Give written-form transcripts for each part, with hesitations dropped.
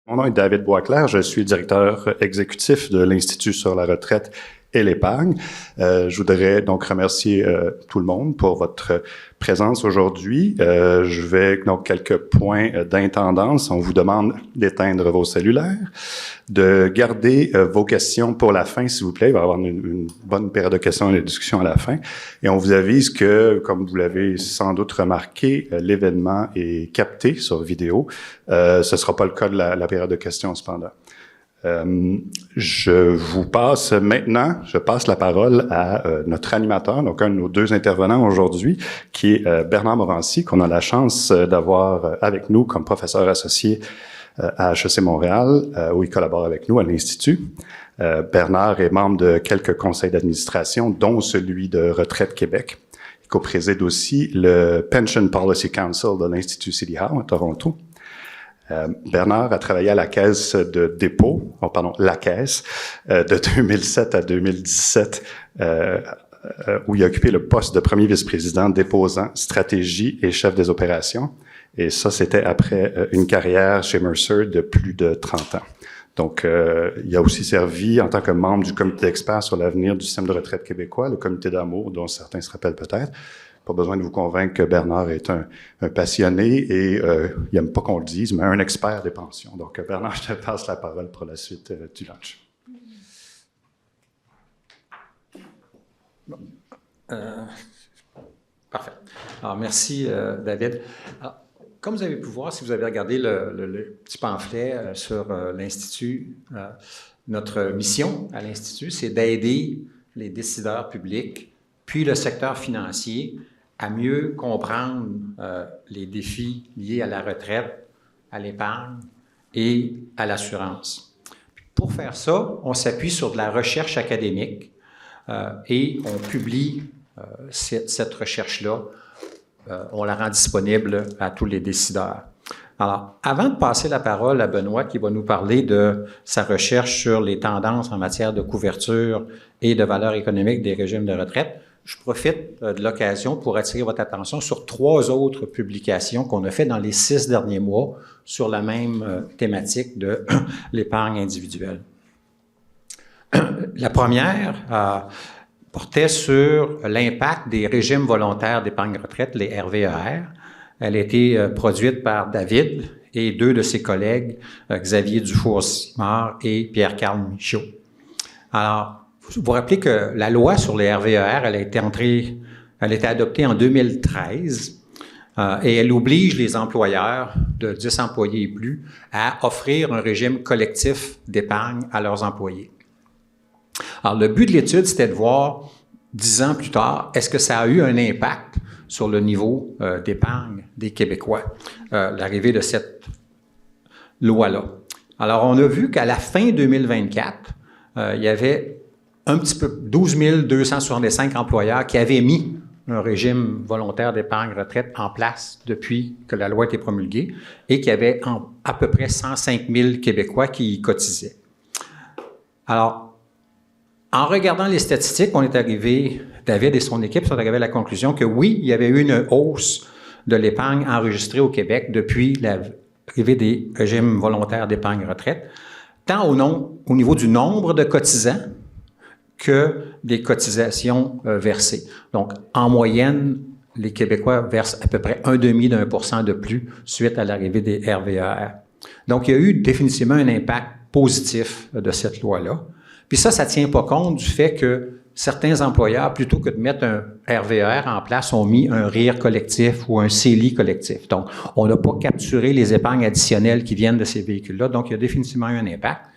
Mon nom est David Boisclair, je suis directeur exécutif de l'Institut sur la retraite et l'épargne. Je voudrais donc remercier tout le monde pour votre présence aujourd'hui. Je vais donc quelques points d'intendance. On vous demande d'éteindre vos cellulaires, de garder vos questions pour la fin, s'il vous plaît. Il va y avoir une bonne période de questions et de discussions à la fin. Et on vous avise que, comme vous l'avez sans doute remarqué, l'événement est capté sur vidéo. Ce sera pas le cas de la période de questions, cependant. Je passe la parole à notre animateur, donc un de nos deux intervenants aujourd'hui, qui est Bernard Morancy, qu'on a la chance d'avoir avec nous comme professeur associé à HEC Montréal, où il collabore avec nous à l'Institut. Bernard est membre de quelques conseils d'administration, dont celui de Retraite Québec. Il co-préside aussi le Pension Policy Council de l'Institut City Hall à Toronto. Bernard a travaillé à la Caisse de dépôt, la Caisse, de 2007 à 2017, où il a occupé le poste de premier vice-président déposant stratégie et chef des opérations. Et ça, c'était après une carrière chez Mercer de plus de 30 ans. Donc, il a aussi servi en tant que membre du comité d'experts sur l'avenir du système de retraite québécois, le comité d'amour, dont certains se rappellent peut-être. Pas besoin de vous convaincre que Bernard est un passionné et il n'aime pas qu'on le dise, mais un expert des pensions. Donc, Bernard, je te passe la parole pour la suite du lunch. Parfait. Alors, merci, David. Alors, comme vous avez pu voir, si vous avez regardé le petit pamphlet sur l'Institut, notre mission à l'Institut, c'est d'aider les décideurs publics puis le secteur financier à mieux comprendre les défis liés à la retraite, à l'épargne et à l'assurance. Pour faire ça, on s'appuie sur de la recherche académique et on publie cette recherche-là. On la rend disponible à tous les décideurs. Alors, avant de passer la parole à Benoît qui va nous parler de sa recherche sur les tendances en matière de couverture et de valeur économique des régimes de retraite, je profite de l'occasion pour attirer votre attention sur 3 autres publications qu'on a faites dans les 6 derniers mois sur la même thématique de l'épargne individuelle. La première portait sur l'impact des régimes volontaires d'épargne retraite, les RVER. Elle a été produite par David et 2 de ses collègues, Xavier Dufour-Simard et Pierre-Carl Michaud. Alors, vous vous rappelez que la loi sur les RVER, elle a été adoptée en 2013 et elle oblige les employeurs de 10 employés et plus à offrir un régime collectif d'épargne à leurs employés. Alors, le but de l'étude, c'était de voir, 10 ans plus tard, est-ce que ça a eu un impact sur le niveau d'épargne des Québécois, l'arrivée de cette loi-là. Alors, on a vu qu'à la fin 2024, il y avait un petit peu 12 265 employeurs qui avaient mis un régime volontaire d'épargne retraite en place depuis que la loi a été promulguée et qu'il y avait à peu près 105 000 Québécois qui y cotisaient. Alors, en regardant les statistiques, David et son équipe sont arrivés à la conclusion que oui, il y avait eu une hausse de l'épargne enregistrée au Québec depuis l'arrivée des régimes volontaires d'épargne retraite, tant au niveau du nombre de cotisants que des cotisations versées. Donc, en moyenne, les Québécois versent à peu près 0,5% de plus suite à l'arrivée des RVER. Donc, il y a eu définitivement un impact positif de cette loi-là. Puis ça tient pas compte du fait que certains employeurs, plutôt que de mettre un RVER en place, ont mis un RIR collectif ou un CELI collectif. Donc, on n'a pas capturé les épargnes additionnelles qui viennent de ces véhicules-là. Donc, il y a définitivement eu un impact.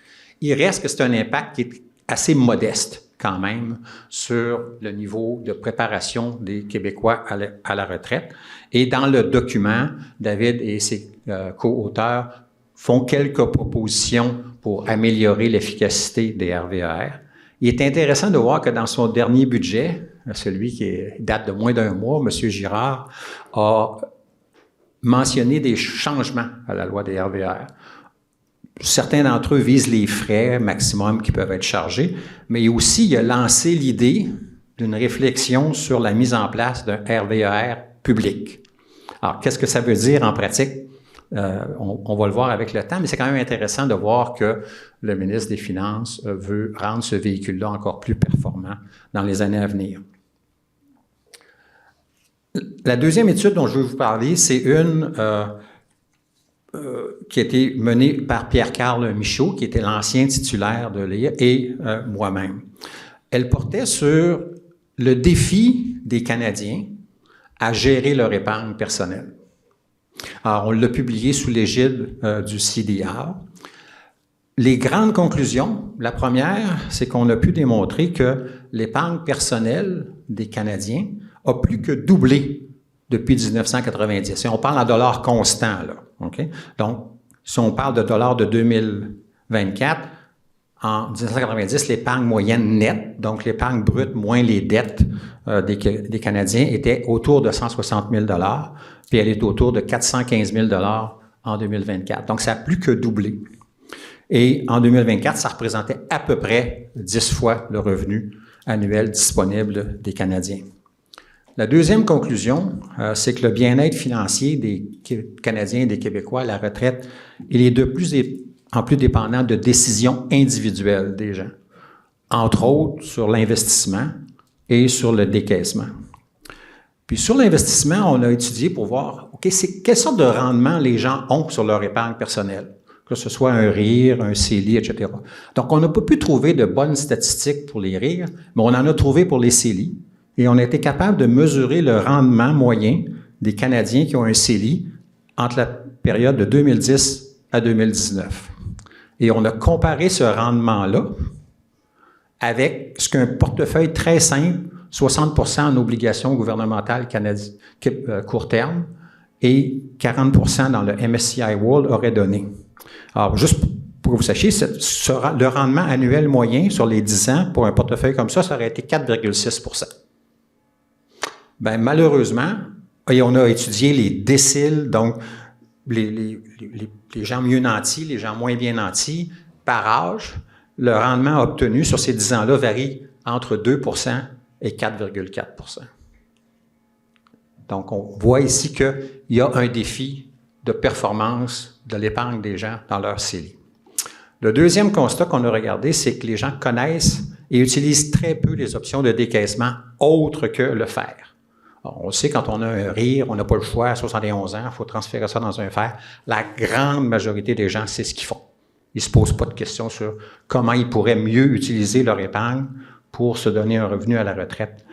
Il reste que c'est un impact qui est assez modeste quand même sur le niveau de préparation des Québécois à la retraite. Et dans le document, David et ses co-auteurs font quelques propositions pour améliorer l'efficacité des RVER. Il est intéressant de voir que dans son dernier budget, celui qui date de moins d'1 mois, M. Girard a mentionné des changements à la loi des RVER. Certains d'entre eux visent les frais maximum qui peuvent être chargés, mais aussi il a lancé l'idée d'une réflexion sur la mise en place d'un RVER public. Alors, qu'est-ce que ça veut dire en pratique? On va le voir avec le temps, mais c'est quand même intéressant de voir que le ministre des Finances veut rendre ce véhicule-là encore plus performant dans les années à venir. La deuxième étude dont je veux vous parler, c'est une qui a été menée par Pierre-Carl Michaud, qui était l'ancien titulaire de l'IA, et moi-même. Elle portait sur le défi des Canadiens à gérer leur épargne personnelle. Alors, on l'a publié sous l'égide du CDR. Les grandes conclusions, la première, c'est qu'on a pu démontrer que l'épargne personnelle des Canadiens a plus que doublé depuis 1990. Et on parle en dollars constants, là. Okay? Donc, si on parle de dollars de 2024, en 1990, l'épargne moyenne nette, donc l'épargne brute moins les dettes des Canadiens, était autour de 160 000 $, puis elle est autour de 415 000 $ en 2024. Donc, ça a plus que doublé. Et en 2024, ça représentait à peu près 10 fois le revenu annuel disponible des Canadiens. La deuxième conclusion, c'est que le bien-être financier des Canadiens et des Québécois à la retraite, il est de plus en plus dépendant de décisions individuelles des gens, entre autres sur l'investissement et sur le décaissement. Puis sur l'investissement, on a étudié pour voir, OK, quelle sorte de rendement les gens ont sur leur épargne personnelle, que ce soit un RIR, un CELI, etc. Donc, on n'a pas pu trouver de bonnes statistiques pour les RIR, mais on en a trouvé pour les CELI. Et on a été capable de mesurer le rendement moyen des Canadiens qui ont un CELI entre la période de 2010 à 2019. Et on a comparé ce rendement-là avec ce qu'un portefeuille très simple, 60 % en obligations gouvernementales court terme et 40 % dans le MSCI World aurait donné. Alors, juste pour que vous sachiez, le rendement annuel moyen sur les 10 ans pour un portefeuille comme ça aurait été 4,6 %. Bien, malheureusement, et on a étudié les déciles, donc les gens mieux nantis, les gens moins bien nantis, par âge, le rendement obtenu sur ces 10 ans-là varie entre 2 % et 4,4 %. Donc, on voit ici qu'il y a un défi de performance de l'épargne des gens dans leur CELI. Le deuxième constat qu'on a regardé, c'est que les gens connaissent et utilisent très peu les options de décaissement autres que le FER. Alors, on le sait, quand on a un RIR, on n'a pas le choix, à 71 ans, il faut transférer ça dans un FER. La grande majorité des gens, c'est ce qu'ils font. Ils ne se posent pas de questions sur comment ils pourraient mieux utiliser leur épargne pour se donner un revenu à la retraite.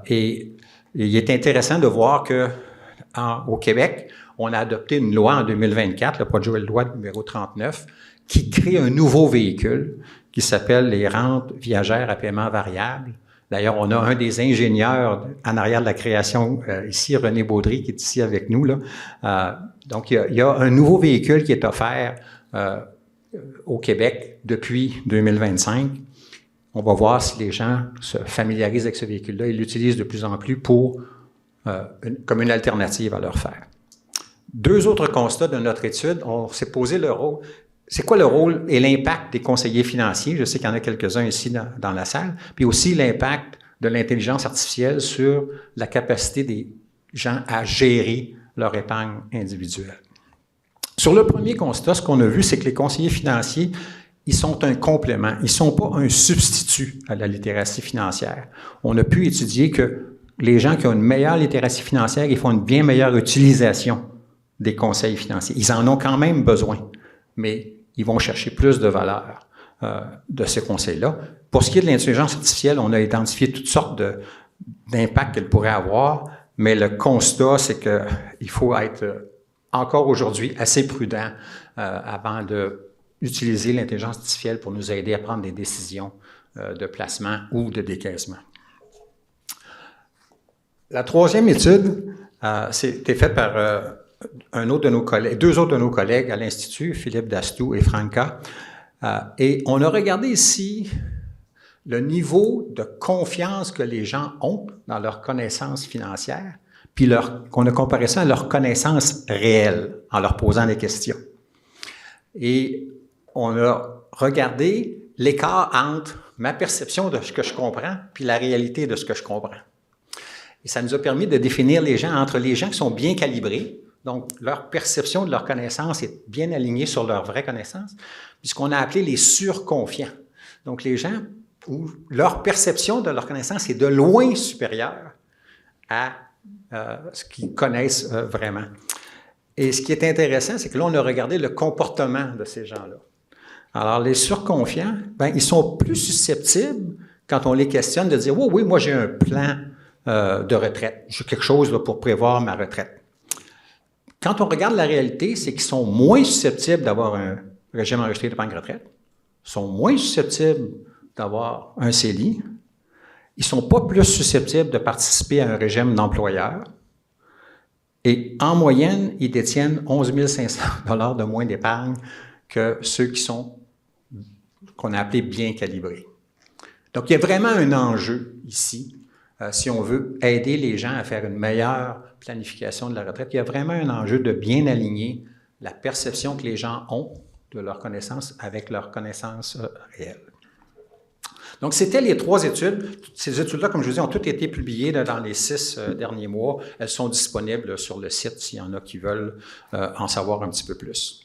Et il est intéressant de voir qu'au Québec, on a adopté une loi en 2024, le projet de loi numéro 39, qui crée un nouveau véhicule qui s'appelle les rentes viagères à paiement variable. D'ailleurs, on a un des ingénieurs en arrière de la création ici, René Baudry, qui est ici avec nous, là. Donc, il y a un nouveau véhicule qui est offert au Québec depuis 2025. On va voir si les gens se familiarisent avec ce véhicule-là. Ils l'utilisent de plus en plus comme une alternative à leur FER. Deux autres constats de notre étude, on s'est posé le rôle. C'est quoi le rôle et l'impact des conseillers financiers? Je sais qu'il y en a quelques-uns ici dans la salle. Puis aussi l'impact de l'intelligence artificielle sur la capacité des gens à gérer leur épargne individuelle. Sur le premier constat, ce qu'on a vu, c'est que les conseillers financiers, ils sont un complément. Ils ne sont pas un substitut à la littératie financière. On a pu étudier que les gens qui ont une meilleure littératie financière, ils font une bien meilleure utilisation des conseils financiers. Ils en ont quand même besoin, mais ils vont chercher plus de valeur de ces conseils-là. Pour ce qui est de l'intelligence artificielle, on a identifié toutes sortes d'impacts qu'elle pourrait avoir, mais le constat, c'est qu'il faut être encore aujourd'hui assez prudent avant d'utiliser l'intelligence artificielle pour nous aider à prendre des décisions de placement ou de décaissement. La troisième étude, c'était faite par deux autres de nos collègues à l'Institut, Philippe Dastou et Franca. Et on a regardé ici le niveau de confiance que les gens ont dans leurs connaissances financières, puis qu'on a comparé ça à leurs connaissances réelles en leur posant des questions. Et on a regardé l'écart entre ma perception de ce que je comprends puis la réalité de ce que je comprends. Et ça nous a permis de définir les gens entre les gens qui sont bien calibrés, Donc, leur perception de leur connaissance est bien alignée sur leur vraie connaissance, puisqu'on a appelé les surconfiants. Donc, les gens où leur perception de leur connaissance est de loin supérieure à ce qu'ils connaissent vraiment. Et ce qui est intéressant, c'est que là, on a regardé le comportement de ces gens-là. Alors, les surconfiants, ils sont plus susceptibles, quand on les questionne, de dire « Oui, moi, j'ai un plan de retraite. J'ai quelque chose là, pour prévoir ma retraite. » Quand on regarde la réalité, c'est qu'ils sont moins susceptibles d'avoir un régime enregistré d'épargne retraite, sont moins susceptibles d'avoir un CELI, ils ne sont pas plus susceptibles de participer à un régime d'employeur, et en moyenne, ils détiennent 11 500 $ de moins d'épargne que ceux qui sont, qu'on a appelés bien calibrés. Donc, il y a vraiment un enjeu ici, si on veut aider les gens à faire une meilleure planification de la retraite. Il y a vraiment un enjeu de bien aligner la perception que les gens ont de leur connaissance avec leur connaissance réelle. Donc, c'était les 3 études. Ces études-là, comme je vous dis, ont toutes été publiées dans les 6 derniers mois. Elles sont disponibles sur le site s'il y en a qui veulent en savoir un petit peu plus.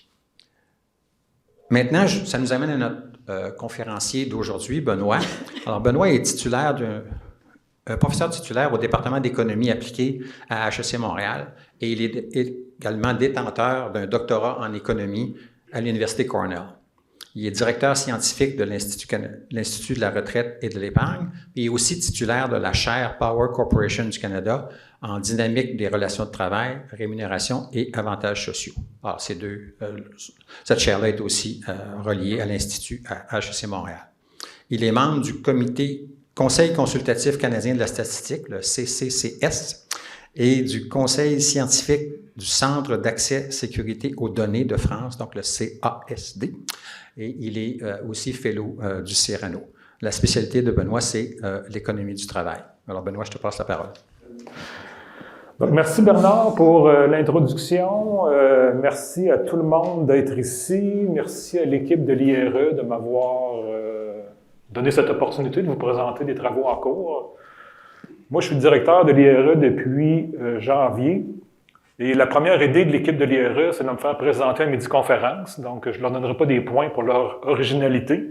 Maintenant, ça nous amène à notre conférencier d'aujourd'hui, Benoît. Alors, Benoît est professeur titulaire au département d'économie appliquée à HEC Montréal et il est également détenteur d'un doctorat en économie à l'Université Cornell. Il est directeur scientifique de l'Institut de la retraite et de l'épargne, et il est aussi titulaire de la chaire Power Corporation du Canada en dynamique des relations de travail, rémunération et avantages sociaux. Alors, cette chaire-là est aussi reliée à l'Institut à HEC Montréal. Il est membre du Conseil consultatif canadien de la statistique, le CCCS, et du Conseil scientifique du Centre d'accès sécurité aux données de France, donc le CASD, et il est aussi fellow du Cyrano. La spécialité de Benoît, c'est l'économie du travail. Alors Benoît, je te passe la parole. Donc, merci Bernard pour l'introduction. Merci à tout le monde d'être ici. Merci à l'équipe de l'IRE de m'avoir donné cette opportunité de vous présenter des travaux en cours. Moi, je suis directeur de l'IRE depuis janvier. Et la première idée de l'équipe de l'IRE, c'est de me faire présenter une midi-conférence. Donc, je ne leur donnerai pas des points pour leur originalité.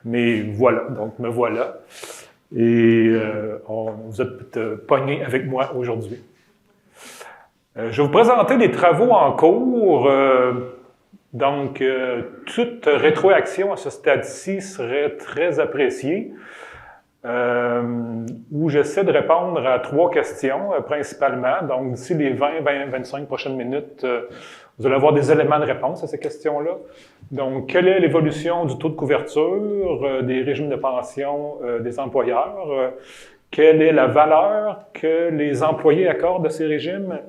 Mais voilà, donc me voilà. Et vous êtes pognés avec moi aujourd'hui. Je vais vous présenter des travaux en cours. Donc, toute rétroaction à ce stade-ci serait très appréciée. Où j'essaie de répondre à 3 questions principalement. Donc, d'ici les 20-25 prochaines minutes, vous allez avoir des éléments de réponse à ces questions-là. Donc, quelle est l'évolution du taux de couverture des régimes de pension des employeurs? Quelle est la valeur que les employés accordent à ces régimes?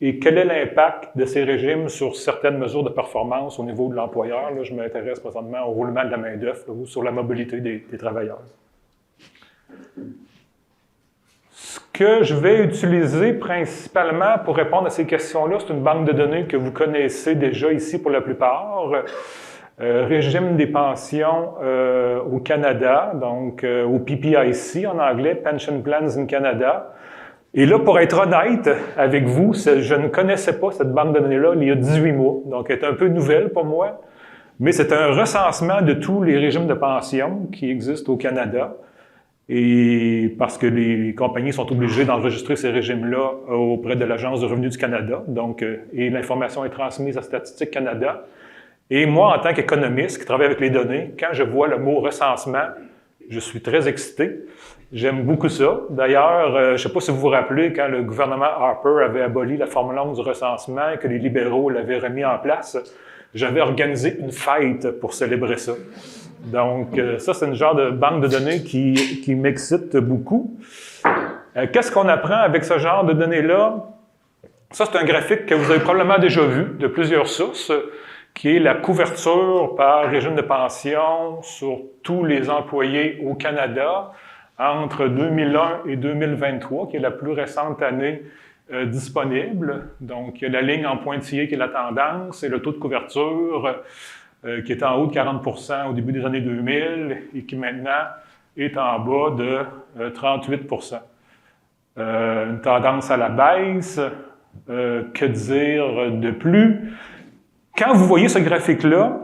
Et quel est l'impact de ces régimes sur certaines mesures de performance au niveau de l'employeur? Là, je m'intéresse présentement au roulement de la main-d'œuvre ou sur la mobilité des travailleurs. Ce que je vais utiliser principalement pour répondre à ces questions-là, c'est une banque de données que vous connaissez déjà ici pour la plupart. Régime des pensions au Canada, donc au PPIC en anglais, Pension Plans in Canada. Et là, pour être honnête avec vous, je ne connaissais pas cette banque de données-là il y a 18 mois, donc elle est un peu nouvelle pour moi, mais c'est un recensement de tous les régimes de pension qui existent au Canada. Et parce que les compagnies sont obligées d'enregistrer ces régimes-là auprès de l'Agence du revenu du Canada, donc, et l'information est transmise à Statistique Canada. Et moi, en tant qu'économiste qui travaille avec les données, quand je vois le mot recensement, je suis très excité. J'aime beaucoup ça. D'ailleurs, je ne sais pas si vous vous rappelez, quand le gouvernement Harper avait aboli la Formule 1 du recensement et que les libéraux l'avaient remis en place, j'avais organisé une fête pour célébrer ça. Donc, ça, c'est une genre de banque de données qui m'excite beaucoup. Qu'est-ce qu'on apprend avec ce genre de données-là? Ça, c'est un graphique que vous avez probablement déjà vu de plusieurs sources, qui est la couverture par régime de pension sur tous les employés au Canada entre 2001 et 2023, qui est la plus récente année disponible. Donc, il y a la ligne en pointillé qui est la tendance et le taux de couverture qui était en haut de 40% au début des années 2000 et qui maintenant est en bas de 38%. Une tendance à la baisse Que dire de plus? Quand vous voyez ce graphique-là,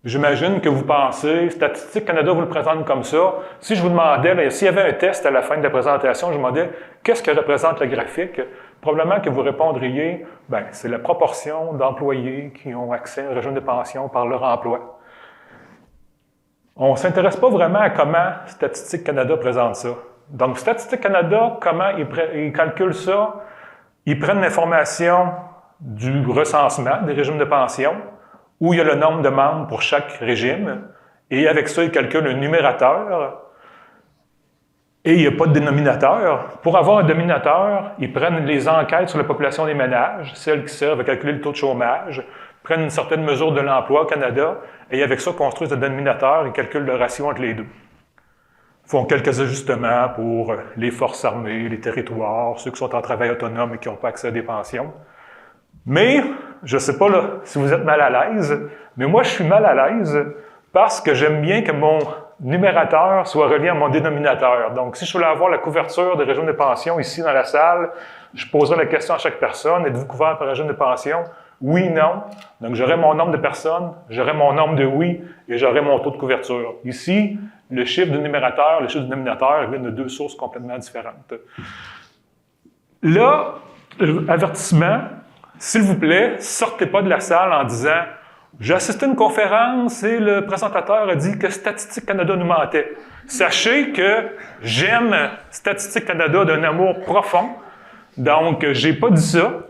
j'imagine que vous pensez, Statistique Canada vous le présente comme ça. Si je vous demandais, s'il y avait un test à la fin de la présentation, je vous demandais qu'est-ce que représente le graphique, probablement que vous répondriez, c'est la proportion d'employés qui ont accès au régime de pension par leur emploi. On ne s'intéresse pas vraiment à comment Statistique Canada présente ça. Donc, Statistique Canada, comment ils calculent ça? Ils prennent l'information du recensement des régimes de pension, où il y a le nombre de membres pour chaque régime, et avec ça, ils calculent un numérateur, et il n'y a pas de dénominateur. Pour avoir un dénominateur, ils prennent les enquêtes sur la population des ménages, celles qui servent à calculer le taux de chômage, prennent une certaine mesure de l'emploi au Canada, et avec ça, construisent un dénominateur et calculent le ratio entre les deux. Ils font quelques ajustements pour les forces armées, les territoires, ceux qui sont en travail autonome et qui n'ont pas accès à des pensions. Mais, je ne sais pas là, si vous êtes mal à l'aise, mais moi, je suis mal à l'aise parce que j'aime bien que mon numérateur soit relié à mon dénominateur. Donc, si je voulais avoir la couverture des régimes de pension ici dans la salle, je poserais la question à chaque personne, êtes-vous couvert par régime de pension? Oui, non. Donc, j'aurais mon nombre de personnes, j'aurais mon nombre de oui et j'aurais mon taux de couverture. Ici, le chiffre du numérateur, le chiffre du dénominateur viennent de deux sources complètement différentes. Là, avertissement, s'il vous plaît, sortez pas de la salle en disant « J'ai assisté à une conférence et le présentateur a dit que Statistique Canada nous mentait. » Sachez que j'aime Statistique Canada d'un amour profond, donc j'ai pas dit ça.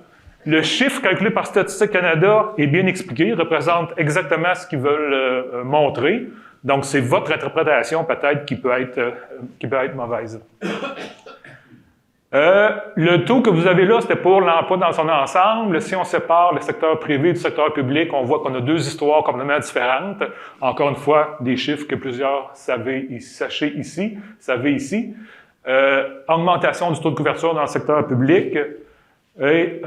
Le chiffre calculé par Statistique Canada est bien expliqué, il représente exactement ce qu'ils veulent montrer. Donc, c'est votre interprétation peut-être qui peut être mauvaise. Le taux que vous avez là, c'était pour l'emploi dans son ensemble. Si on sépare le secteur privé du secteur public, on voit qu'on a deux histoires complètement différentes. Encore une fois, des chiffres que plusieurs savaient ici. Augmentation du taux de couverture dans le secteur public et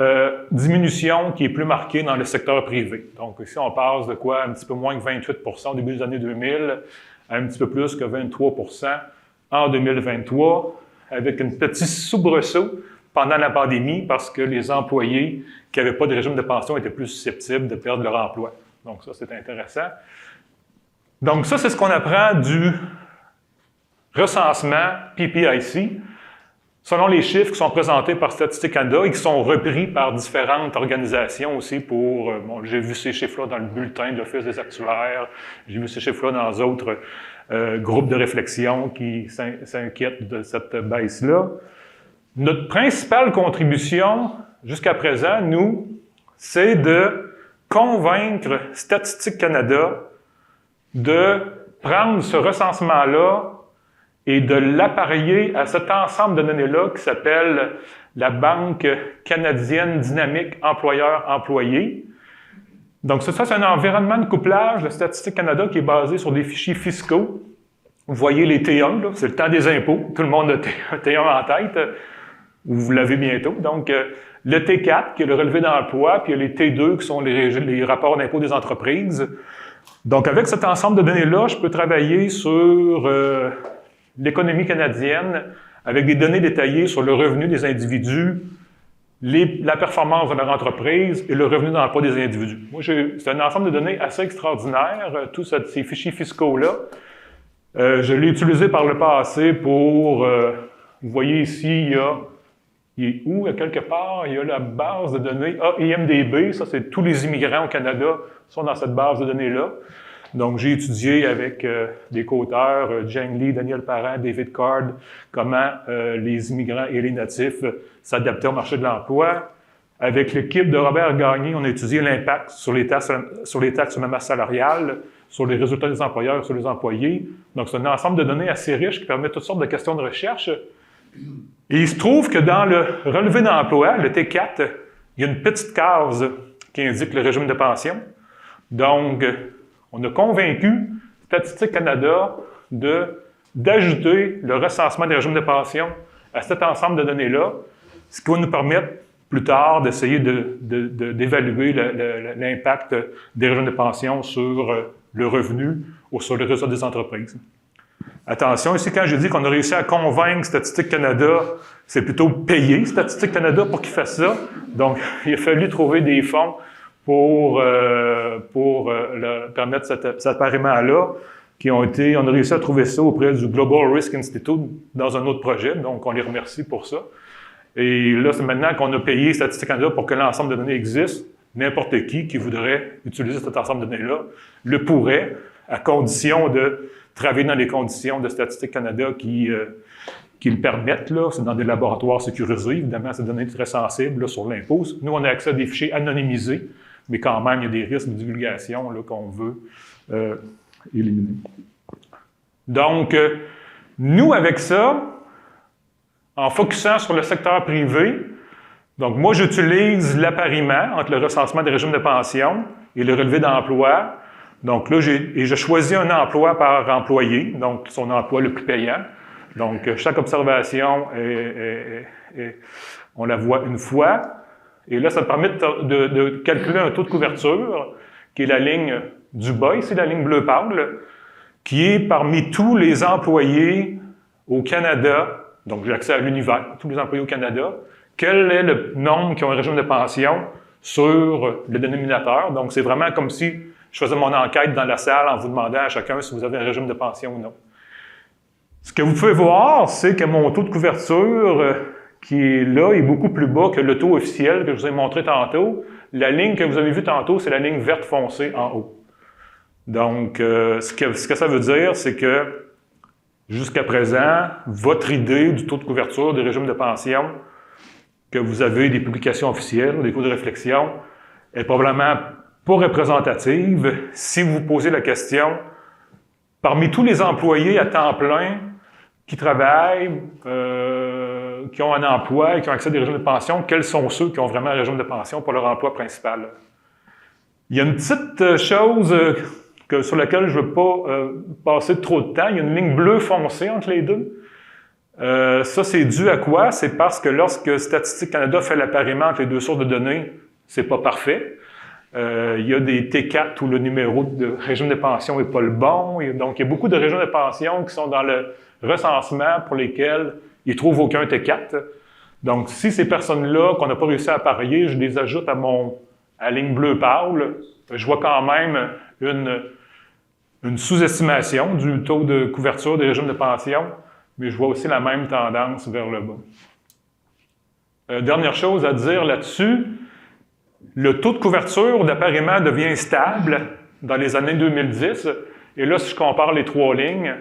diminution qui est plus marquée dans le secteur privé. Donc ici, on passe de quoi? Un petit peu moins que 28% au début des années 2000, à un petit peu plus que 23% en 2023, avec un petit soubresaut pendant la pandémie parce que les employés qui n'avaient pas de régime de pension étaient plus susceptibles de perdre leur emploi. Donc ça, c'est intéressant. Donc ça, c'est ce qu'on apprend du recensement PPIC, selon les chiffres qui sont présentés par Statistique Canada et qui sont repris par différentes organisations aussi pour... j'ai vu ces chiffres-là dans le bulletin de l'Office des actuaires, j'ai vu ces chiffres-là dans d'autres groupes de réflexion qui s'inquiètent de cette baisse-là. Notre principale contribution, jusqu'à présent, nous, c'est de convaincre Statistique Canada de prendre ce recensement-là et de l'appareiller à cet ensemble de données-là qui s'appelle la Banque canadienne dynamique employeur-employé. Donc ça, c'est un environnement de couplage de Statistique Canada qui est basé sur des fichiers fiscaux. Vous voyez les T1, là, c'est le temps des impôts. Tout le monde a un T1 en tête, ou vous l'avez bientôt. Donc, le T4, qui est le relevé d'emploi, puis il y a les T2, qui sont les rapports d'impôts des entreprises. Donc, avec cet ensemble de données-là, je peux travailler sur l'économie canadienne avec des données détaillées sur le revenu des individus, la performance de leur entreprise et le revenu d'emploi des individus. Moi, c'est un ensemble de données assez extraordinaire, tous ces fichiers fiscaux-là. Je l'ai utilisé par le passé pour... vous voyez ici, il est où, à quelque part, il y a la base de données IMDB, ça c'est tous les immigrants au Canada sont dans cette base de données-là. Donc j'ai étudié avec des co-auteurs, Jiang Li, Daniel Parent, David Card, comment les immigrants et les natifs s'adaptaient au marché de l'emploi. Avec l'équipe de Robert Gagné, on a étudié l'impact sur les taxes sur la masse salariale, sur les résultats des employeurs, sur les employés. Donc c'est un ensemble de données assez riche qui permet toutes sortes de questions de recherche. Et il se trouve que dans le relevé d'emploi, le T4, il y a une petite case qui indique le régime de pension. Donc, on a convaincu Statistique Canada d'ajouter le recensement des régimes de pension à cet ensemble de données-là, ce qui va nous permettre plus tard d'essayer d'évaluer l'impact des régimes de pension sur le revenu ou sur le résultat des entreprises. Attention, ici, quand je dis qu'on a réussi à convaincre Statistique Canada c'est plutôt payé, Statistique Canada, pour qu'ils fassent ça. Donc, il a fallu trouver des fonds pour permettre cet appariement-là, on a réussi à trouver ça auprès du Global Risk Institute dans un autre projet, donc on les remercie pour ça. Et là, c'est maintenant qu'on a payé Statistique Canada pour que l'ensemble de données existe. N'importe qui voudrait utiliser cet ensemble de données-là le pourrait, à condition de travailler dans les conditions de Statistique Canada qui le permettent. Là. C'est dans des laboratoires sécurisés. Évidemment, c'est des données très sensibles là, sur l'impôt. Nous, on a accès à des fichiers anonymisés, mais quand même, il y a des risques de divulgation là, qu'on veut éliminer. Donc, nous, avec ça, en focusant sur le secteur privé, donc moi, j'utilise l'appariement entre le recensement des régimes de pension et le relevé d'emploi. Donc là, je choisis un emploi par employé, donc son emploi le plus payant. Donc, chaque observation, on la voit une fois. Et là, ça me permet de calculer un taux de couverture, qui est la ligne du bas, ici, la ligne bleu pâle, qui est parmi tous les employés au Canada. Donc, j'ai accès à l'univers, tous les employés au Canada. Quel est le nombre qui ont un régime de pension sur le dénominateur? Donc, c'est vraiment comme si je faisais mon enquête dans la salle en vous demandant à chacun si vous avez un régime de pension ou non. Ce que vous pouvez voir, c'est que mon taux de couverture qui est là est beaucoup plus bas que le taux officiel que je vous ai montré tantôt. La ligne que vous avez vue tantôt, c'est la ligne verte foncée en haut. Donc, ce que ça veut dire, c'est que jusqu'à présent, votre idée du taux de couverture des régimes de pension, que vous avez des publications officielles, des cours de réflexion, est probablement pas représentative. Si vous posez la question, parmi tous les employés à temps plein qui travaillent, qui ont un emploi et qui ont accès à des régimes de pension, quels sont ceux qui ont vraiment un régime de pension pour leur emploi principal? Il y a une petite chose sur laquelle je ne veux pas passer trop de temps. Il y a une ligne bleue foncée entre les deux. Ça, c'est dû à quoi? C'est parce que lorsque Statistique Canada fait l'appariement entre les deux sources de données, c'est pas parfait. Il y a des T4 où le numéro de régime de pension n'est pas le bon. Donc, il y a beaucoup de régimes de pension qui sont dans le recensement pour lesquels ils ne trouvent aucun T4. Donc, si ces personnes-là, qu'on n'a pas réussi à apparier, je les ajoute à la ligne bleue pâle, je vois quand même une sous-estimation du taux de couverture des régimes de pension, mais je vois aussi la même tendance vers le bas. Dernière chose à dire là-dessus, le taux de couverture d'appariement devient stable dans les années 2010. Et là, si je compare les trois lignes,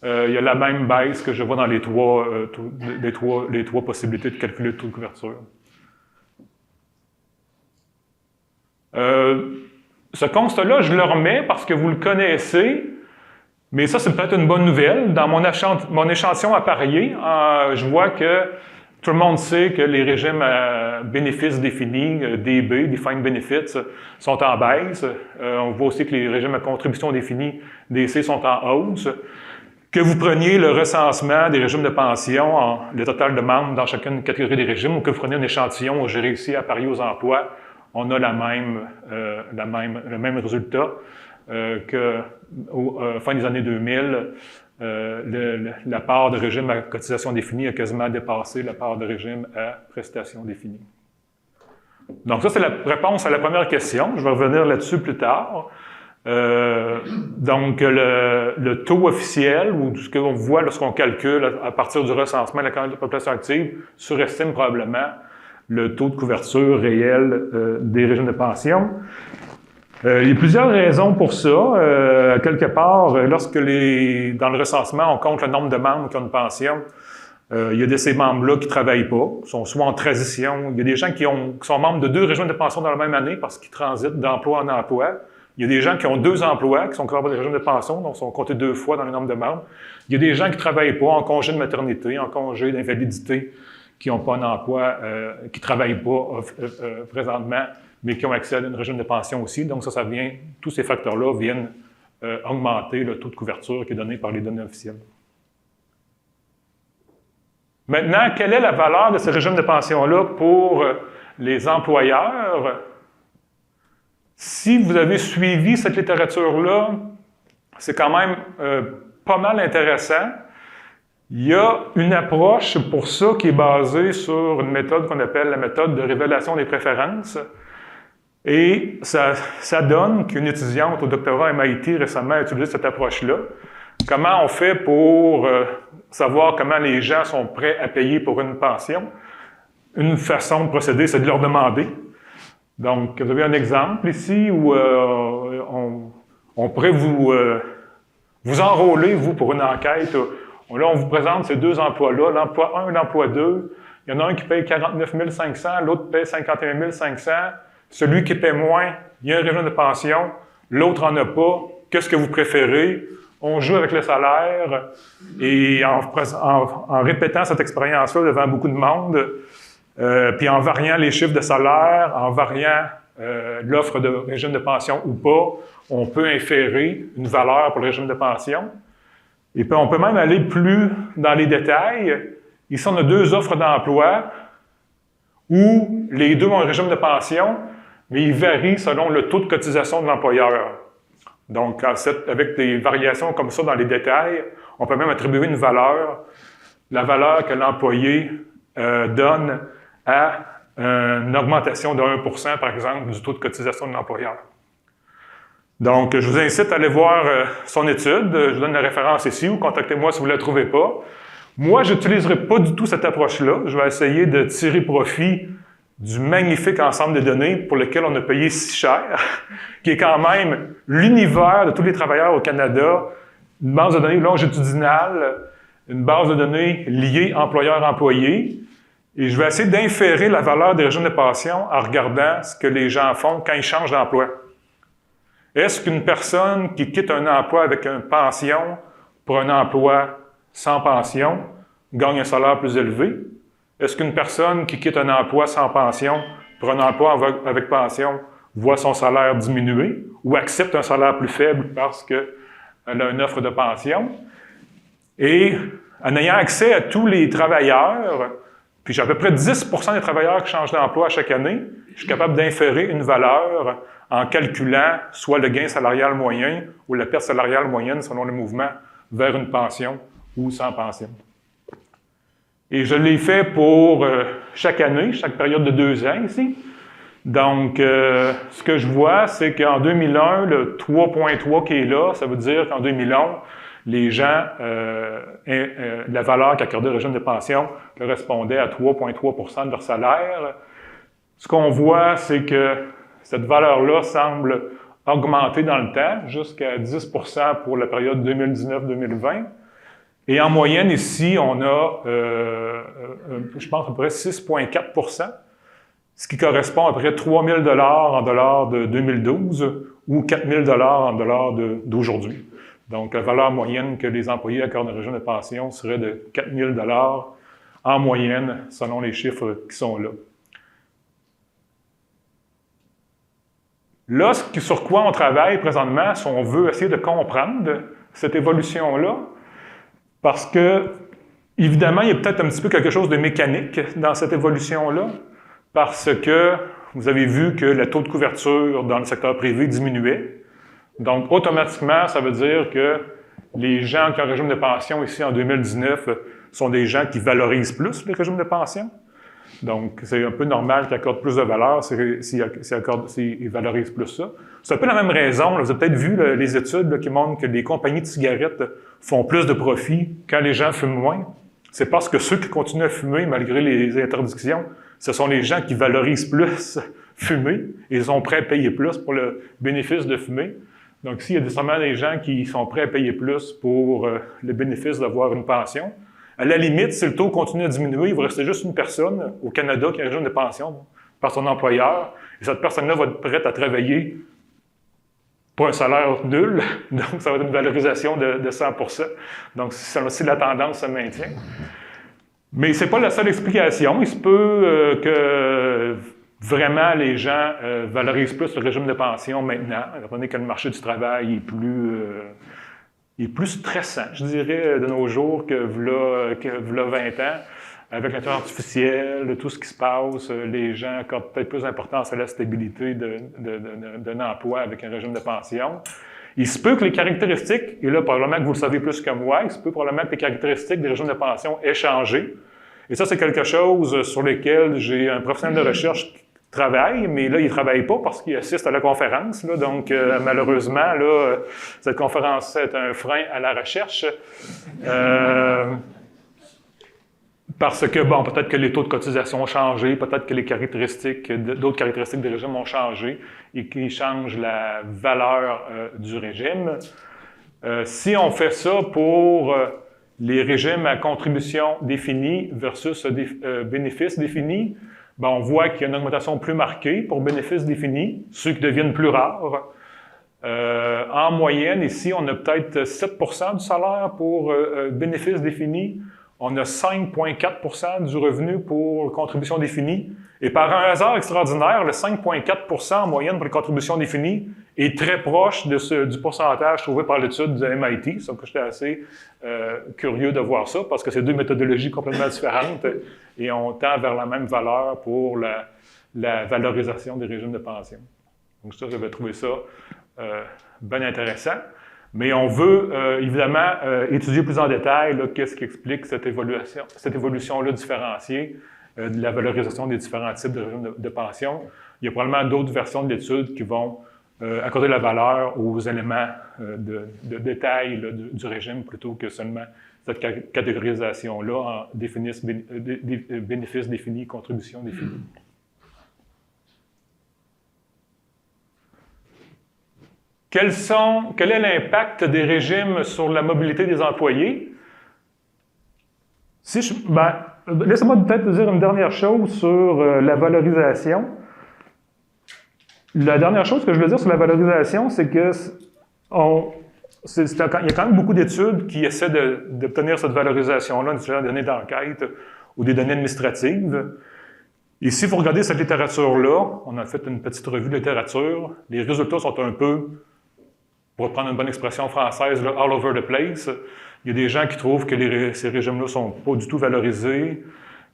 il y a la même baisse que je vois dans les trois possibilités de calculer le taux de couverture. Ce constat-là, je le remets parce que vous le connaissez, mais ça, c'est peut-être une bonne nouvelle. Dans mon échantillon apparié, je vois que tout le monde sait que les régimes à bénéfices définis, DB, Defined Benefits, sont en baisse. On voit aussi que les régimes à contribution définie, DC, sont en hausse. Que vous preniez le recensement des régimes de pension, le total de membres dans chacune catégorie des régimes, ou que vous preniez un échantillon où j'ai réussi à parier aux emplois, on a le même résultat qu'au fin des années 2000. La part de régime à cotisation définie a quasiment dépassé la part de régime à prestation définie. Donc ça, c'est la réponse à la première question. Je vais revenir là-dessus plus tard. Donc, le taux officiel, ou ce qu'on voit lorsqu'on calcule à partir du recensement de la population active, surestime probablement le taux de couverture réel des régimes de pension. Il y a plusieurs raisons pour ça. Quelque part, lorsque dans le recensement, on compte le nombre de membres qui ont une pension, il y a de ces membres-là qui ne travaillent pas, sont soit en transition. Il y a des gens qui sont membres de 2 régimes de pension dans la même année parce qu'ils transitent d'emploi en emploi. Il y a des gens qui ont 2 emplois, qui sont couverts par des régimes de pension, donc sont comptés 2 fois dans le nombre de membres. Il y a des gens qui ne travaillent pas en congé de maternité, en congé d'invalidité, qui n'ont pas un emploi, qui ne travaillent pas présentement, mais qui ont accès à un régime de pension aussi. Donc ça vient, tous ces facteurs-là viennent augmenter le taux de couverture qui est donné par les données officielles. Maintenant, quelle est la valeur de ces régimes de pension-là pour les employeurs? Si vous avez suivi cette littérature-là, c'est quand même pas mal intéressant. Il y a une approche pour ça qui est basée sur une méthode qu'on appelle la méthode de révélation des préférences. Et ça donne qu'une étudiante au doctorat MIT récemment a utilisé cette approche-là. Comment on fait pour savoir comment les gens sont prêts à payer pour une pension? Une façon de procéder, c'est de leur demander. Donc, vous avez un exemple ici où on pourrait vous enrôler, vous, pour une enquête. Là, on vous présente ces deux emplois-là, l'emploi 1 et l'emploi 2. Il y en a un qui paye 49 500, l'autre paye 51 500. Celui qui paie moins, il y a un régime de pension, l'autre en a pas. Qu'est-ce que vous préférez? On joue avec le salaire et en répétant cette expérience-là devant beaucoup de monde, puis en variant les chiffres de salaire, en variant l'offre de régime de pension ou pas, on peut inférer une valeur pour le régime de pension. Et puis on peut même aller plus dans les détails. Ici, on a deux offres d'emploi où les deux ont un régime de pension, mais ils varient selon le taux de cotisation de l'employeur. Donc, avec des variations comme ça dans les détails, on peut même attribuer une valeur, la valeur que l'employé donne à une augmentation de 1%, par exemple, du taux de cotisation de l'employeur. Donc, je vous incite à aller voir son étude. Je vous donne la référence ici ou contactez-moi si vous ne la trouvez pas. Moi, je n'utiliserai pas du tout cette approche-là. Je vais essayer de tirer profit du magnifique ensemble de données pour lequel on a payé si cher, qui est quand même l'univers de tous les travailleurs au Canada, une base de données longitudinale, une base de données liée employeur-employé. Et je vais essayer d'inférer la valeur des régimes de pension en regardant ce que les gens font quand ils changent d'emploi. Est-ce qu'une personne qui quitte un emploi avec une pension pour un emploi sans pension gagne un salaire plus élevé? Est-ce qu'une personne qui quitte un emploi sans pension pour un emploi avec pension voit son salaire diminuer ou accepte un salaire plus faible parce qu'elle a une offre de pension? Et en ayant accès à tous les travailleurs, puis j'ai à peu près 10% des travailleurs qui changent d'emploi chaque année, je suis capable d'inférer une valeur en calculant soit le gain salarial moyen ou la perte salariale moyenne selon le mouvement vers une pension ou sans pension. Et je l'ai fait pour chaque année, chaque période de 2 ans ici. Donc, ce que je vois, c'est qu'en 2001, le 3,3 qui est là, ça veut dire qu'en 2001, les gens, la valeur qu'accordait le régime de pension correspondait à 3,3% de leur salaire. Ce qu'on voit, c'est que cette valeur-là semble augmenter dans le temps, jusqu'à 10% pour la période 2019-2020. Et en moyenne, ici, on a, je pense, à peu près 6,4%, ce qui correspond à peu près 3 000 $ en dollars de 2012 ou 4 000 $ en dollars d'aujourd'hui. Donc, la valeur moyenne que les employés accordent au régime de pension serait de 4 000 $ en moyenne, selon les chiffres qui sont là. Là, sur quoi on travaille présentement, si on veut essayer de comprendre cette évolution-là, parce que, évidemment, il y a peut-être un petit peu quelque chose de mécanique dans cette évolution-là, parce que vous avez vu que le taux de couverture dans le secteur privé diminuait. Donc, automatiquement, ça veut dire que les gens qui ont un régime de pension ici en 2019 sont des gens qui valorisent plus le régime de pension. Donc, c'est un peu normal qu'ils accordent plus de valeur s'ils valorisent plus ça. C'est un peu la même raison. Là, vous avez peut-être vu les études là, qui montrent que les compagnies de cigarettes font plus de profit quand les gens fument moins. C'est parce que ceux qui continuent à fumer malgré les interdictions, ce sont les gens qui valorisent plus fumer et ils sont prêts à payer plus pour le bénéfice de fumer. Donc, s'il y a seulement des gens qui sont prêts à payer plus pour le bénéfice d'avoir une pension, à la limite, si le taux continue à diminuer, il va rester juste une personne au Canada qui a un régime de pension par son employeur. Et cette personne-là va être prête à travailler pour un salaire nul. Donc, ça va être une valorisation de 100%. Donc, si la tendance se maintient. Mais ce n'est pas la seule explication. Il se peut que vraiment les gens valorisent plus le régime de pension maintenant, étant donné que le marché du travail est plus stressant, je dirais, de nos jours que v'là 20 ans. avec l'intelligence artificielle, tout ce qui se passe, les gens accordent peut-être plus d'importance à la stabilité d'un emploi avec un régime de pension. Il se peut que les caractéristiques, et là, probablement que vous le savez plus que moi, il se peut probablement que les caractéristiques des régimes de pension aient changé. Et ça, c'est quelque chose sur lequel j'ai un professionnel de recherche qui travaille, mais là, il ne travaille pas parce qu'il assiste à la conférence. Là, donc, malheureusement, là, cette conférence est un frein à la recherche. Parce que, bon, peut-être que les taux de cotisation ont changé, peut-être que les caractéristiques, d'autres caractéristiques du régime ont changé et qui changent la valeur du régime. Si on fait ça pour les régimes à contribution définie versus bénéfices définis, ben on voit qu'il y a une augmentation plus marquée pour bénéfices définis, ceux qui deviennent plus rares. En moyenne, ici, on a peut-être 7 % du salaire pour bénéfices définis. On a 5,4 % du revenu pour contribution définie. Et par un hasard extraordinaire, le 5,4 % en moyenne pour les contributions définies est très proche du pourcentage trouvé par l'étude de MIT. Donc, j'étais assez curieux de voir ça parce que c'est deux méthodologies complètement différentes et on tend vers la même valeur pour la valorisation des régimes de pension. Donc, ça, j'avais trouvé ça bien intéressant. Mais on veut évidemment étudier plus en détail qu'est-ce qui explique cette évolution-là différenciée de la valorisation des différents types de régimes de pension. Il y a probablement d'autres versions de l'étude qui vont accorder la valeur aux éléments de détail du régime plutôt que seulement cette catégorisation-là en bénéfices définis, contributions définies. Quel est l'impact des régimes sur la mobilité des employés? Laissez-moi peut-être dire une dernière chose sur la valorisation. La dernière chose que je veux dire sur la valorisation, c'est que il y a quand même beaucoup d'études qui essaient d'obtenir cette valorisation-là, des données d'enquête ou des données administratives. Et si vous regardez cette littérature-là, on a fait une petite revue de littérature, les résultats sont un peu, pour prendre une bonne expression française, là, all over the place. Il y a des gens qui trouvent que ces régimes-là ne sont pas du tout valorisés.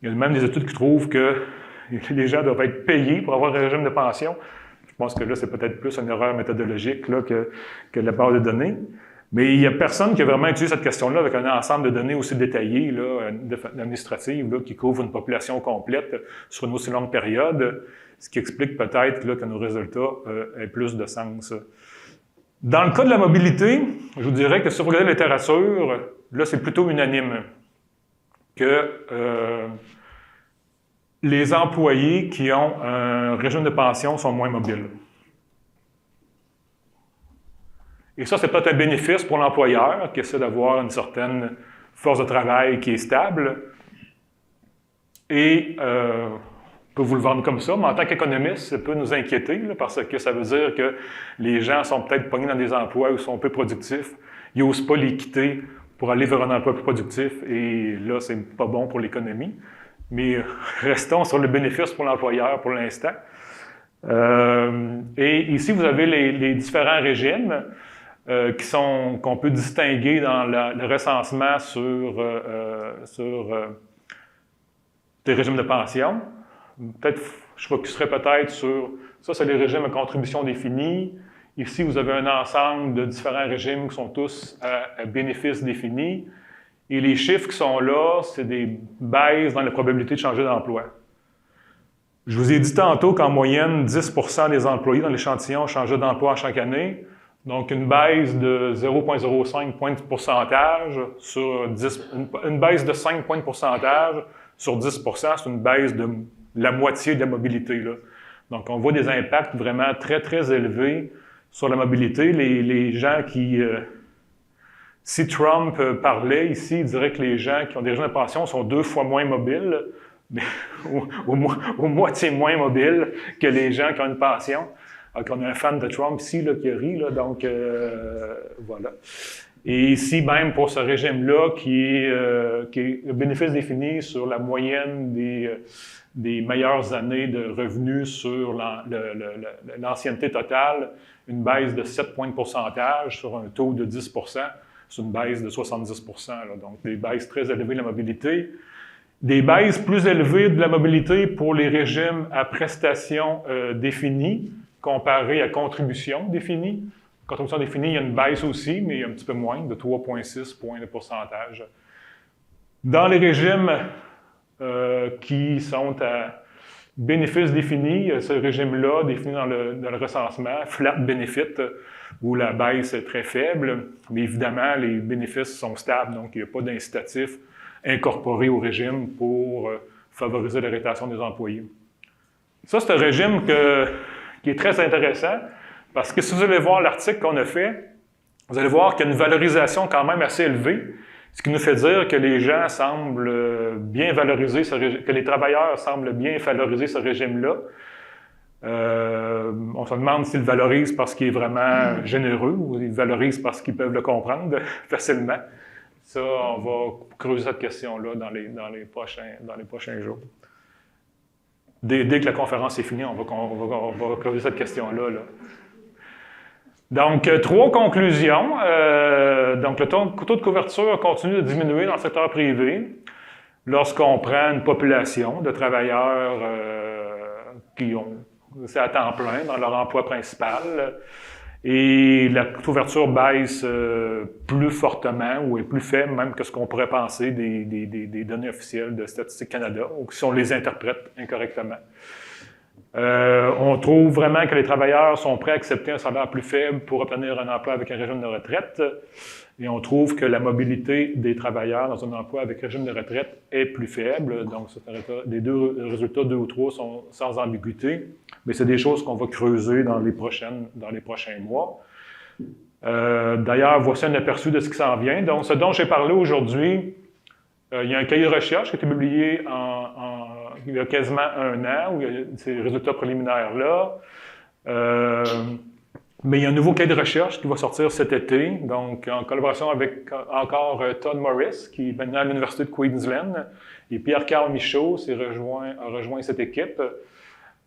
Il y a même des études qui trouvent que les gens doivent être payés pour avoir un régime de pension. Je pense que là, c'est peut-être plus une erreur méthodologique là, que la base de données. Mais il n'y a personne qui a vraiment étudié cette question-là avec un ensemble de données aussi détaillées, là, administratives, là, qui couvrent une population complète sur une aussi longue période, ce qui explique peut-être là, que nos résultats aient plus de sens. Dans le cas de la mobilité, je vous dirais que si vous regardez la littérature, là, c'est plutôt unanime que les employés qui ont un régime de pension sont moins mobiles. Et ça, c'est peut-être un bénéfice pour l'employeur qui essaie d'avoir une certaine force de travail qui est stable. Et on peut vous le vendre comme ça, mais en tant qu'économiste, ça peut nous inquiéter là, parce que ça veut dire que les gens sont peut-être pognés dans des emplois où ils sont peu productifs. Ils n'osent pas les quitter pour aller vers un emploi plus productif. Et là, c'est pas bon pour l'économie. Mais restons sur le bénéfice pour l'employeur pour l'instant. Et ici, vous avez les différents régimes qu'on peut distinguer dans le recensement sur des régimes de pension. Peut-être, je focuserai peut-être sur... Ça, c'est les régimes à contribution définie. Ici, vous avez un ensemble de différents régimes qui sont tous à bénéfices définis. Et les chiffres qui sont là, c'est des baisses dans la probabilité de changer d'emploi. Je vous ai dit tantôt qu'en moyenne, 10 % des employés dans l'échantillon changeaient d'emploi chaque année. Donc, une baisse de 0,05 points de pourcentage sur 10... Une baisse de 5 points de pourcentage sur 10 %, c'est une baisse de la moitié de la mobilité, là. Donc, on voit des impacts vraiment très, très élevés sur la mobilité. Les gens qui... si Trump parlait ici, il dirait que les gens qui ont des régimes de pension sont 2 fois moins mobiles, mais au moitié moins mobiles que les gens qui ont une pension. Donc, on a un fan de Trump ici là, qui rit, là, donc voilà. Et ici, même pour ce régime-là, qui est le bénéfice défini sur la moyenne des meilleures années de revenus sur l'ancienneté totale, une baisse de 7 points de pourcentage sur un taux de 10 %, c'est une baisse de 70 %, là, donc des baisses très élevées de la mobilité. Des baisses plus élevées de la mobilité pour les régimes à prestations définies comparé à contribution définie. Contribution définie, il y a une baisse aussi, mais un petit peu moins, de 3,6 points de pourcentage. Dans les régimes qui sont à bénéfices définis, ce régime-là, défini dans le recensement, flat benefit, où la baisse est très faible, mais évidemment, les bénéfices sont stables, donc il n'y a pas d'incitatif incorporé au régime pour favoriser la rétention des employés. Ça, c'est un régime qui est très intéressant, parce que si vous allez voir l'article qu'on a fait, vous allez voir qu'il y a une valorisation quand même assez élevée, ce qui nous fait dire que les gens semblent bien valoriser que les travailleurs semblent bien valoriser ce régime-là. On se demande s'ils le valorisent parce qu'il est vraiment généreux ou ils le valorisent parce qu'ils peuvent le comprendre facilement. Ça, on va creuser cette question-là dans les prochains jours. Dès que la conférence est finie, on va creuser cette question-là. Donc, 3 conclusions. Donc, le taux de couverture continue de diminuer dans le secteur privé lorsqu'on prend une population de travailleurs c'est à temps plein dans leur emploi principal. Et la couverture baisse plus fortement ou est plus faible même que ce qu'on pourrait penser des données officielles de Statistique Canada, ou si on les interprète incorrectement. On trouve vraiment que les travailleurs sont prêts à accepter un salaire plus faible pour obtenir un emploi avec un régime de retraite. Et on trouve que la mobilité des travailleurs dans un emploi avec régime de retraite est plus faible. Donc, les résultats 2 ou 3 sont sans ambiguïté. Mais c'est des choses qu'on va creuser dans les prochains mois. D'ailleurs, voici un aperçu de ce qui s'en vient. Donc, ce dont j'ai parlé aujourd'hui, il y a un cahier de recherche qui a été publié il y a quasiment 1 an, où il y a ces résultats préliminaires-là. Mais il y a un nouveau cahier de recherche qui va sortir cet été, donc en collaboration avec encore Todd Morris, qui est maintenant à l'Université de Queensland, et Pierre-Carl Michaud a rejoint cette équipe.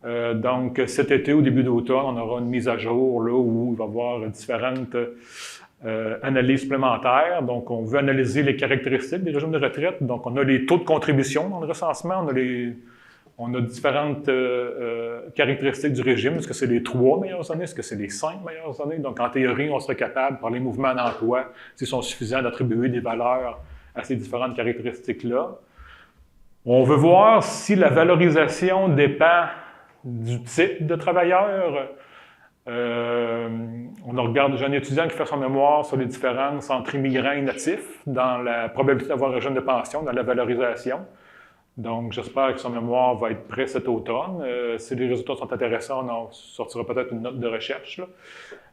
Donc cet été, au début d'automne, on aura une mise à jour là, où il va y avoir différentes analyses supplémentaires. Donc on veut analyser les caractéristiques des régimes de retraite. Donc on a les taux de contribution dans le recensement, on a différentes caractéristiques du régime. Est-ce que c'est les 3 meilleures années? Est-ce que c'est les 5 meilleures années? Donc, en théorie, on serait capable, par les mouvements d'emploi, s'ils sont suffisants, d'attribuer des valeurs à ces différentes caractéristiques-là. On veut voir si la valorisation dépend du type de travailleur. J'ai un étudiant qui fait son mémoire sur les différences entre immigrants et natifs dans la probabilité d'avoir un régime de pension, dans la valorisation. Donc, j'espère que son mémoire va être prêt cet automne. Si les résultats sont intéressants, on sortira peut-être une note de recherche.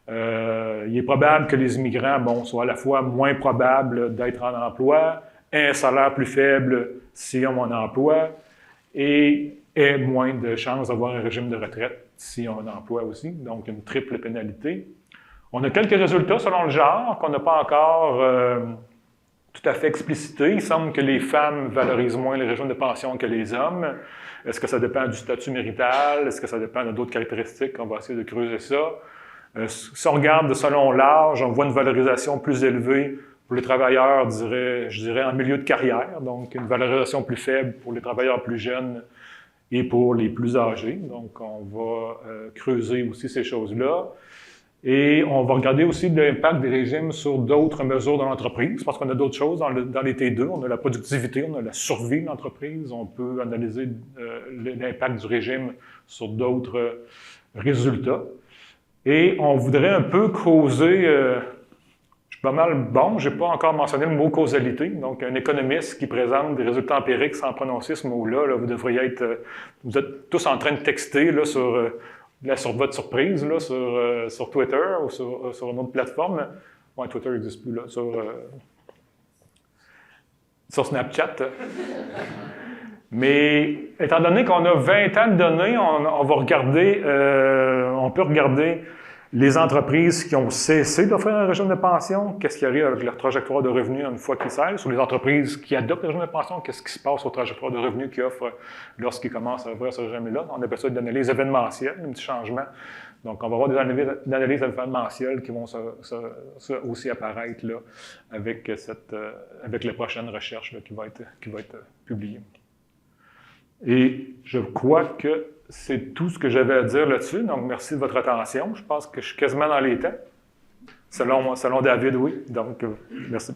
Il est probable que les immigrants soient à la fois moins probables d'être en emploi, un salaire plus faible s'ils ont un emploi, et aient moins de chances d'avoir un régime de retraite s'ils ont un emploi aussi. Donc, une triple pénalité. On a quelques résultats selon le genre qu'on n'a pas encore tout à fait explicité. Il semble que les femmes valorisent moins les régimes de pension que les hommes. Est-ce que ça dépend du statut marital? Est-ce que ça dépend d'autres caractéristiques? On va essayer de creuser ça. Si on regarde selon l'âge, on voit une valorisation plus élevée pour les travailleurs, je dirais, en milieu de carrière. Donc, une valorisation plus faible pour les travailleurs plus jeunes et pour les plus âgés. Donc, on va creuser aussi ces choses-là. Et on va regarder aussi l'impact des régimes sur d'autres mesures de l'entreprise, parce qu'on a d'autres choses dans les T2. On a la productivité, on a la survie de l'entreprise. On peut analyser l'impact du régime sur d'autres résultats. Et on voudrait un peu creuser, je suis pas mal bon, je n'ai pas encore mentionné le mot causalité. Donc, un économiste qui présente des résultats empiriques sans prononcer ce mot-là, vous êtes tous en train de texter là, sur votre surprise là, sur Twitter ou sur une autre plateforme. Ouais, Twitter n'existe plus, là. Sur Snapchat. Mais étant donné qu'on a 20 ans de données, on peut regarder les entreprises qui ont cessé d'offrir un régime de pension, qu'est-ce qui arrive avec leur trajectoire de revenus une fois qu'ils cessent, ou les entreprises qui adoptent le régime de pension, qu'est-ce qui se passe aux trajectoires de revenus qu'ils offrent lorsqu'ils commencent à ouvrir ce régime-là. On appelle ça des analyses événementielles, un petit changement. Donc, on va avoir des analyses événementielles qui vont aussi apparaître là, avec la prochaine recherche là, qui va être publiée. Et je crois que c'est tout ce que j'avais à dire là-dessus. Donc, merci de votre attention. Je pense que je suis quasiment dans les temps. Selon David, oui. Donc, merci.